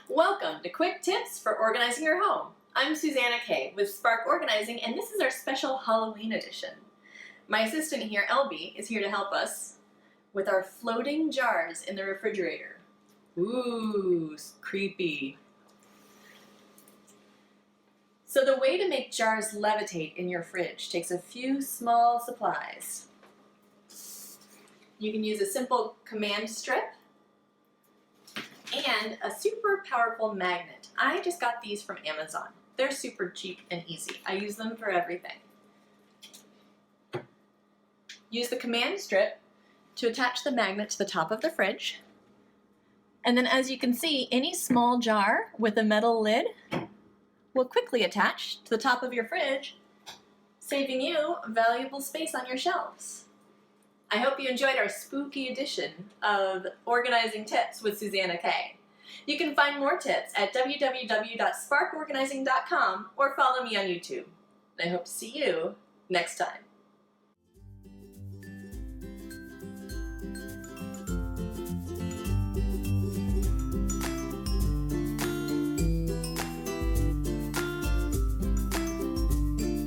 Welcome to Quick Tips for Organizing Your Home. I'm Susanna Kay with Spark Organizing, and this is our special Halloween edition. My assistant here, Elby, is here to help us with our floating jars in the refrigerator. Ooh, creepy. So the way to make jars levitate in your fridge takes a few small supplies. You can use a simple command strip and a super powerful magnet. I just got these from Amazon. They're super cheap and easy. I use them for everything. Use the command strip to attach the magnet to the top of the fridge. And then as you can see, any small jar with a metal lid will quickly attach to the top of your fridge, saving you valuable space on your shelves. I hope you enjoyed our spooky edition of Organizing Tips with Susanna Kay. You can find more tips at www.sparkorganizing.com or follow me on YouTube. I hope to see you next time.